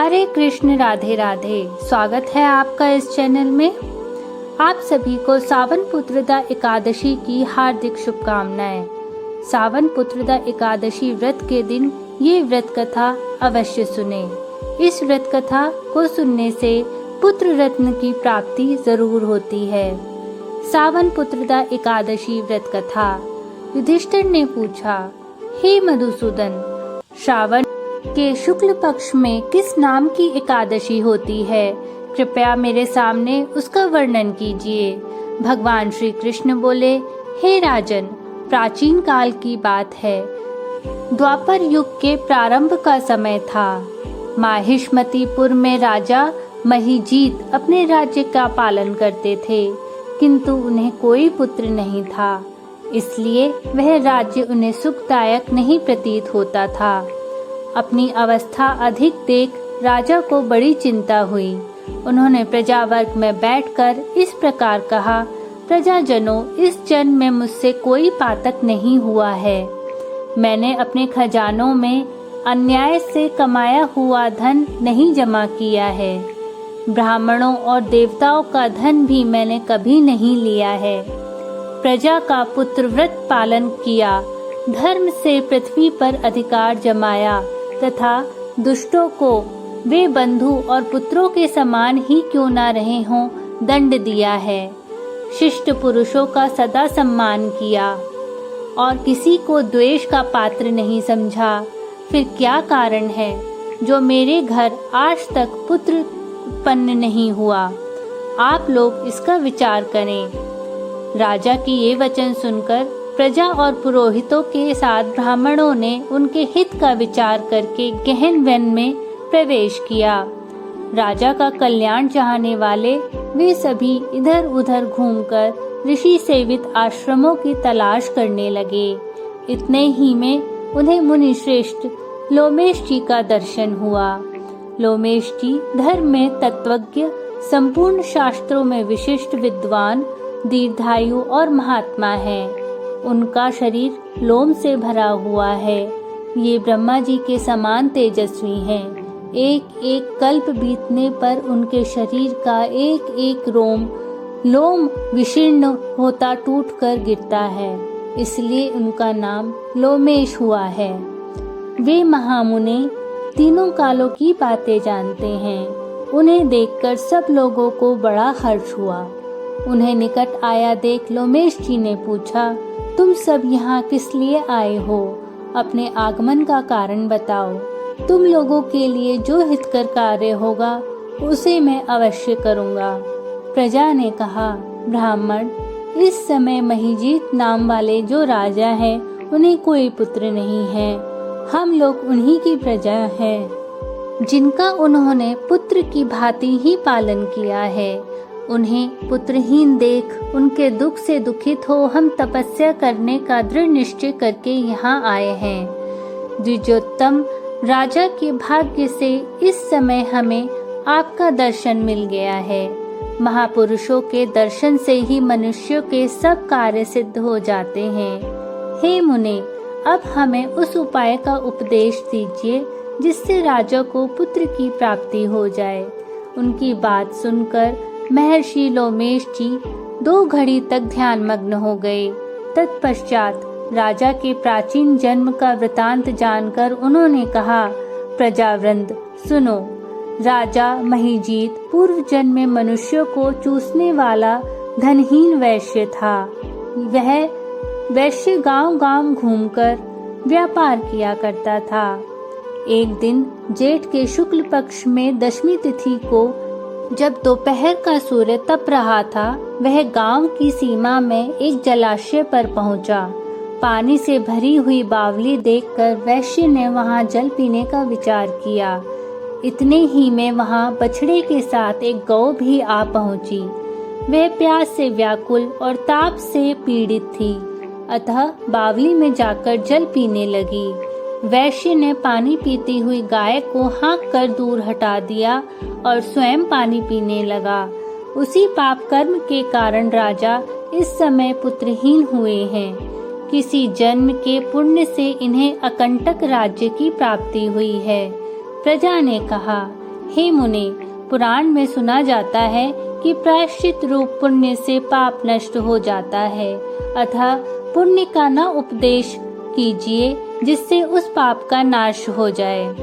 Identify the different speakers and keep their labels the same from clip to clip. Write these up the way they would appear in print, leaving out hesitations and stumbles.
Speaker 1: हरे कृष्ण, राधे राधे। स्वागत है आपका इस चैनल में। आप सभी को सावन पुत्रदा एकादशी की हार्दिक शुभकामनाएं। सावन पुत्रदा एकादशी व्रत के दिन ये व्रत कथा अवश्य सुने। इस व्रत कथा को सुनने से पुत्र रत्न की प्राप्ति जरूर होती है। सावन पुत्रदा एकादशी व्रत कथा। युधिष्ठिर ने पूछा, हे मधुसूदन, श्रावण के शुक्ल पक्ष में किस नाम की एकादशी होती है? कृपया मेरे सामने उसका वर्णन कीजिए। भगवान श्री कृष्ण बोले, हे राजन, प्राचीन काल की बात है। द्वापर युग के प्रारंभ का समय था। माहिष्मतीपुर में राजा महीजीत अपने राज्य का पालन करते थे, किंतु उन्हें कोई पुत्र नहीं था। इसलिए वह राज्य उन्हें सुखदायक नहीं प्रतीत होता था। अपनी अवस्था अधिक देख राजा को बड़ी चिंता हुई। उन्होंने प्रजावर्ग में बैठकर इस प्रकार कहा, प्रजाजनों, इस जन्म में मुझसे कोई पातक नहीं हुआ है। मैंने अपने खजानों में अन्याय से कमाया हुआ धन नहीं जमा किया है। ब्राह्मणों और देवताओं का धन भी मैंने कभी नहीं लिया है। प्रजा का पुत्रव्रत पालन किया, धर्म से पृथ्वी पर अधिकार जमाया तथा दुष्टों को वे बंधु और पुत्रों के समान ही क्यों ना रहे हों दंड दिया है। शिष्ट पुरुषों का सदा सम्मान किया और किसी को द्वेष का पात्र नहीं समझा। फिर क्या कारण है जो मेरे घर आज तक पुत्र उत्पन्न नहीं हुआ? आप लोग इसका विचार करें। राजा की ये वचन सुनकर प्रजा और पुरोहितों के साथ ब्राह्मणों ने उनके हित का विचार करके गहन वन में प्रवेश किया। राजा का कल्याण चाहने वाले वे सभी इधर उधर घूमकर ऋषि सेवित आश्रमों की तलाश करने लगे। इतने ही में उन्हें मुनि श्रेष्ठ लोमेश जी का दर्शन हुआ। लोमेश जी धर्म में तत्वज्ञ, संपूर्ण शास्त्रों में विशिष्ट विद्वान, दीर्घायु और महात्मा हैं। उनका शरीर लोम से भरा हुआ है। ये ब्रह्मा जी के समान तेजस्वी हैं। एक एक कल्प बीतने पर उनके शरीर का एक एक लोम विशीर्ण होता टूटकर गिरता है, इसलिए उनका नाम लोमेश हुआ है। वे महामुनि तीनों कालों की बातें जानते हैं। उन्हें देखकर सब लोगों को बड़ा हर्ष हुआ। उन्हें निकट आया देख लोमेश जी ने पूछा, तुम सब यहाँ किस लिए आए हो? अपने आगमन का कारण बताओ। तुम लोगों के लिए जो हितकर कार्य होगा उसे मैं अवश्य करूँगा। प्रजा ने कहा, ब्राह्मण, इस समय महीजीत नाम वाले जो राजा हैं उन्हें कोई पुत्र नहीं है। हम लोग उन्हीं की प्रजा हैं, जिनका उन्होंने पुत्र की भांति ही पालन किया है। उन्हें पुत्रहीन देख उनके दुख से दुखित हो हम तपस्या करने का दृढ़ निश्चय करके यहाँ आए हैं। द्विजोत्तम, राजा के भाग्य से इस समय हमें आपका दर्शन मिल गया है। महापुरुषों के दर्शन से ही मनुष्यों के सब कार्य सिद्ध हो जाते हैं। हे मुने, अब हमें उस उपाय का उपदेश दीजिए जिससे राजा को पुत्र की प्राप्ति हो जाए। उनकी बात सुनकर महर्षि लोमेश जी 2 घड़ी तक ध्यान मग्न हो गए। तत्पश्चात राजा के प्राचीन जन्म का वृतांत जानकर उन्होंने कहा, प्रजावृंद सुनो। राजा महीजीत पूर्व जन्म में मनुष्यों को चूसने वाला धनहीन वैश्य था। वह वैश्य गांव-गांव घूमकर व्यापार किया करता था। एक दिन जेठ के शुक्ल पक्ष में दशमी तिथि को जब दोपहर का सूर्य तप रहा था, वह गांव की सीमा में एक जलाशय पर पहुंचा। पानी से भरी हुई बावली देखकर वैश्य ने वहां जल पीने का विचार किया। इतने ही में वहां बछड़े के साथ एक गौ भी आ पहुंची। वह प्यास से व्याकुल और ताप से पीड़ित थी, अतः बावली में जाकर जल पीने लगी। वैश्य ने पानी पीती हुई गाय को हाँक कर दूर हटा दिया और स्वयं पानी पीने लगा। उसी पाप कर्म के कारण राजा इस समय पुत्रहीन हुए हैं। किसी जन्म के पुण्य से इन्हें अकंटक राज्य की प्राप्ति हुई है। प्रजा ने कहा, हे मुनि, पुराण में सुना जाता है कि प्रायश्चित रूप पुण्य से पाप नष्ट हो जाता है, अतः पुण्य का न उपदेश कीजिए जिससे उस पाप का नाश हो जाए।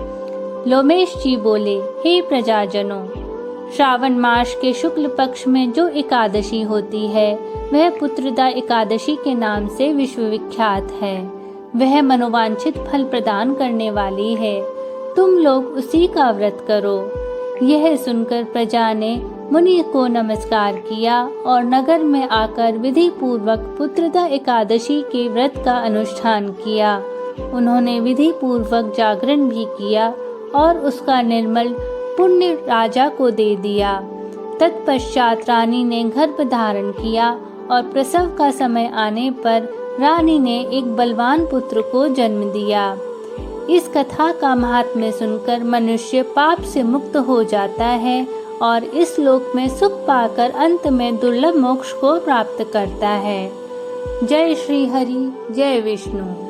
Speaker 1: लोमेश जी बोले, हे प्रजाजनों, श्रावण मास के शुक्ल पक्ष में जो एकादशी होती है वह पुत्रदा एकादशी के नाम से विश्वविख्यात है। वह मनोवांछित फल प्रदान करने वाली है। तुम लोग उसी का व्रत करो। यह सुनकर प्रजा ने मुनि को नमस्कार किया और नगर में आकर विधि पूर्वक पुत्रदा एकादशी के व्रत का अनुष्ठान किया। उन्होंने विधि पूर्वक जागरण भी किया और उसका निर्मल पुण्य राजा को दे दिया। तत्पश्चात रानी ने गर्भ धारण किया और प्रसव का समय आने पर रानी ने एक बलवान पुत्र को जन्म दिया। इस कथा का महात्म्य सुनकर मनुष्य पाप से मुक्त हो जाता है और इस लोक में सुख पाकर अंत में दुर्लभ मोक्ष को प्राप्त करता है। जय श्री हरि, जय विष्णु।